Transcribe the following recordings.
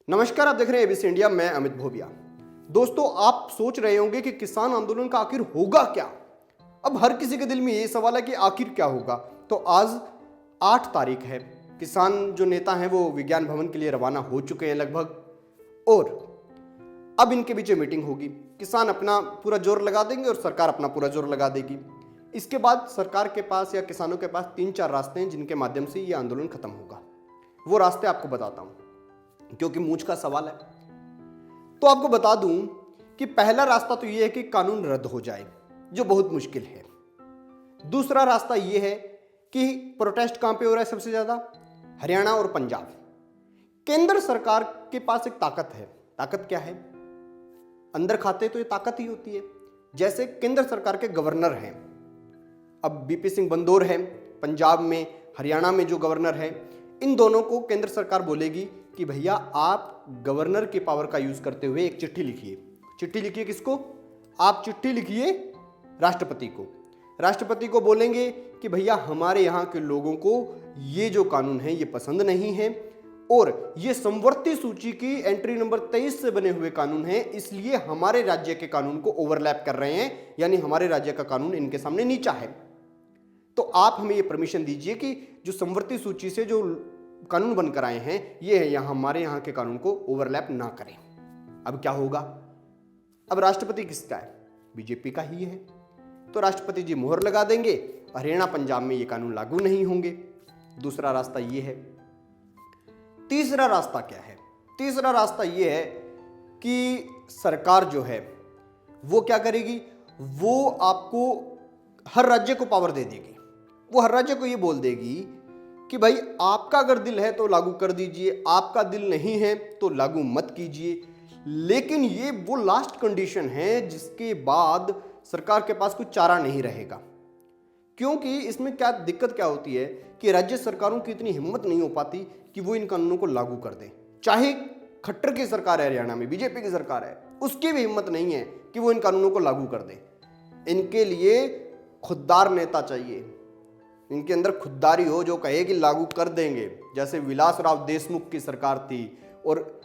नमस्कार, आप देख रहे हैं एबीसी इंडिया। मैं अमित भोबिया। दोस्तों, आप सोच रहे होंगे कि किसान आंदोलन का आखिर होगा क्या। अब हर किसी के दिल में ये सवाल है कि आखिर क्या होगा। तो आज 8 तारीख है। किसान जो नेता हैं वो विज्ञान भवन के लिए रवाना हो चुके हैं लगभग, और अब इनके बीच मीटिंग होगी। किसान अपना पूरा जोर लगा देंगे और सरकार अपना पूरा जोर लगा देगी। इसके बाद सरकार के पास या किसानों के पास 3-4 रास्ते हैं जिनके माध्यम से ये आंदोलन खत्म होगा। वो रास्ते आपको बताता हूं क्योंकि मूंछ का सवाल है। तो आपको बता दूं कि पहला रास्ता तो यह है कि कानून रद्द हो जाए, जो बहुत मुश्किल है। दूसरा रास्ता यह है कि प्रोटेस्ट कहां पे हो रहा है सबसे ज्यादा? हरियाणा और पंजाब। केंद्र सरकार के पास एक ताकत है। ताकत क्या है? अंदर खाते तो ये ताकत ही होती है। जैसे केंद्र सरकार के गवर्नर हैं, अब बीपी सिंह बंदौर हैं पंजाब में, हरियाणा में जो गवर्नर है, इन दोनों को केंद्र सरकार बोलेगी कि भैया आप गवर्नर के पावर का यूज करते हुए एक चिट्ठी लिखिए। चिट्ठी लिखिए किसको? आप चिट्ठी लिखिए राष्ट्रपति को। राष्ट्रपति को बोलेंगे कि भैया हमारे यहाँ के लोगों को ये जो कानून है ये पसंद नहीं है, और ये संवर्ती सूची की एंट्री नंबर 23 से बने हुए कानून है, इसलिए हमारे राज्य के कानून को ओवरलैप कर रहे हैं, यानी हमारे राज्य का कानून इनके सामने नीचा है। तो आप हमें ये परमिशन दीजिए कि जो संवर्ती सूची से जो कानून बनकर आए हैं ये है यहाँ हमारे यहाँ के कानून को ओवरलैप ना करें। अब क्या होगा? अब राष्ट्रपति किसका है? बीजेपी का ही है। तो राष्ट्रपति जी मोहर लगा देंगे, हरियाणा पंजाब में ये कानून लागू नहीं होंगे। दूसरा रास्ता ये है। तीसरा रास्ता क्या है? तीसरा रास्ता ये है कि सरकार जो है वो क्या करेगी? वो आपको हर राज्य को पावर दे देगी। वो हर राज्य को ये बोल देगी कि भाई आपका अगर दिल है तो लागू कर दीजिए, आपका दिल नहीं है तो लागू मत कीजिए। लेकिन ये वो लास्ट कंडीशन है जिसके बाद सरकार के पास कुछ चारा नहीं रहेगा। क्योंकि इसमें क्या दिक्कत क्या होती है कि राज्य सरकारों की इतनी हिम्मत नहीं हो पाती कि वो इन कानूनों को लागू कर दें। चाहे खट्टर की सरकार है, हरियाणा में बीजेपी की सरकार है, उसकी भी हिम्मत नहीं है कि वो इन कानूनों को लागू कर दें। इनके लिए खुददार नेता चाहिए, इनके अंदर खुददारी हो जो कहे कि लागू कर देंगे। जैसे विलासराव देशमुख की सरकार थी, और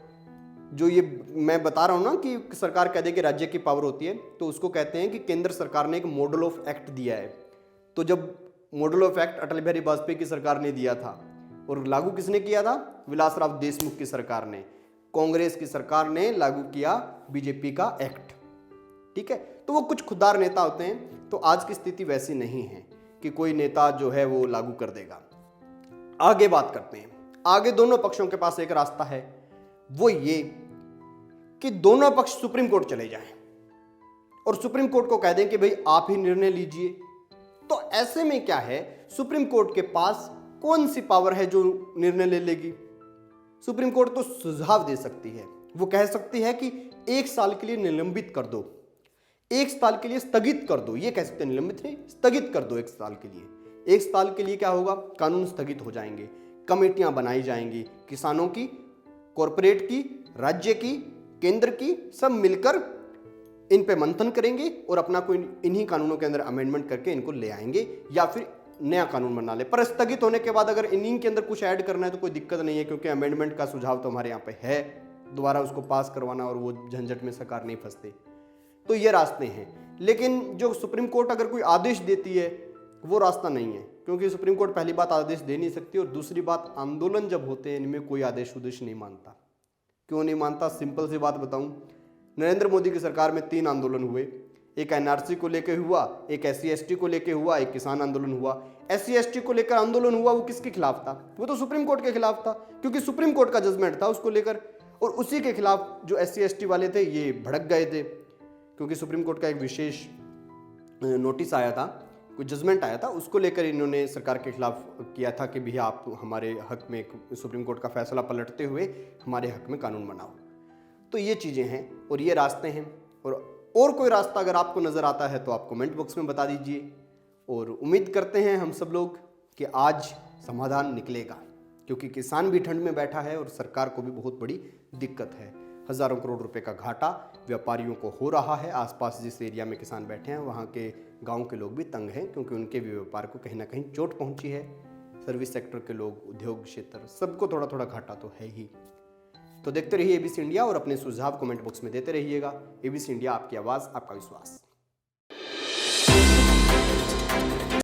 जो ये मैं बता रहा हूं ना कि सरकार कह दे कि राज्य की पावर होती है, तो उसको कहते हैं कि केंद्र सरकार ने एक मॉडल ऑफ एक्ट दिया है। तो जब model of act Atal Bihari Vajpayee की सरकार ने दिया था, और लागू किसने किया था? विलासराव देशमुख की सरकार ने। कांग्रेस की सरकार ने लागू किया बीजेपी का एक्ट। ठीक है, तो वो कुछ खुददार नेता होते हैं। तो आज की स्थिति वैसी नहीं है कि कोई नेता जो है वो लागू कर देगा। आगे बात करते हैं। आगे दोनों पक्षों के पास एक रास्ता है, वो ये कि दोनों पक्ष सुप्रीम कोर्ट चले जाएं और सुप्रीम कोर्ट को कह दें कि भाई आप ही निर्णय लीजिए। तो ऐसे में क्या है, सुप्रीम कोर्ट के पास कौन सी पावर है जो निर्णय ले लेगी? सुप्रीम कोर्ट तो सुझाव दे सकती है। वो कह सकती है कि 1 साल के लिए निलंबित कर दो, 1 साल के लिए स्थगित कर दो। ये कह सकते हैं, निलंबित नहीं, स्थगित कर दो 1 साल के लिए। 1 साल के लिए क्या होगा? कानून स्थगित हो जाएंगे, कमेटियां बनाई जाएंगी, किसानों की, कॉरपोरेट की, राज्य की, केंद्र की, सब मिलकर इन पे मंथन करेंगे और अपना कोई इन्हीं कानूनों के अंदर अमेंडमेंट करके इनको ले आएंगे, या फिर नया कानून बना ले। पर स्थगित होने के बाद अगर इन्हीं के अंदर कुछ ऐड करना है तो कोई दिक्कत नहीं है, क्योंकि अमेंडमेंट का सुझाव तो हमारे यहाँ पे है, दोबारा उसको पास करवाना और वो झंझट में सरकार नहीं फंसती। तो ये रास्ते हैं। लेकिन जो सुप्रीम कोर्ट अगर कोई आदेश देती है वो रास्ता नहीं है, क्योंकि सुप्रीम कोर्ट पहली बात आदेश दे नहीं सकती, और दूसरी बात आंदोलन जब होते हैं इनमें कोई आदेश उदेश नहीं मानता। क्यों नहीं मानता? सिंपल सी बात बताऊं। नरेंद्र मोदी की सरकार में 3 आंदोलन हुए। एक एनआरसी को लेकर हुआ, एक SC ST को लेकर हुआ, एक किसान आंदोलन हुआ। SC ST को लेकर आंदोलन हुआ, वो किसके खिलाफ था? वो तो सुप्रीम कोर्ट के खिलाफ था, क्योंकि सुप्रीम कोर्ट का जजमेंट था उसको लेकर, और उसी के खिलाफ जो SC ST वाले थे ये भड़क गए थे, क्योंकि सुप्रीम कोर्ट का एक विशेष नोटिस आया था, कोई जजमेंट आया था, उसको लेकर इन्होंने सरकार के खिलाफ किया था कि भैया आप हमारे हक में सुप्रीम कोर्ट का फैसला पलटते हुए हमारे हक में कानून बनाओ। तो ये चीज़ें हैं और ये रास्ते हैं। और कोई रास्ता अगर आपको नज़र आता है तो आप कमेंट बॉक्स में बता दीजिए, और उम्मीद करते हैं हम सब लोग कि आज समाधान निकलेगा, क्योंकि किसान भी ठंड में बैठा है और सरकार को भी बहुत बड़ी दिक्कत है। हज़ारों करोड़ रुपए का घाटा व्यापारियों को हो रहा है। आसपास जिस एरिया में किसान बैठे हैं वहाँ के गांव के लोग भी तंग हैं, क्योंकि उनके भी व्यापार को कहीं ना कहीं चोट पहुँची है। सर्विस सेक्टर के लोग, उद्योग क्षेत्र, सबको थोड़ा थोड़ा घाटा तो है ही। तो देखते रहिए एबीसी इंडिया और अपने सुझाव कमेंट बॉक्स में देते रहिएगा। एबीसी इंडिया, आपकी आवाज़, आपका विश्वास।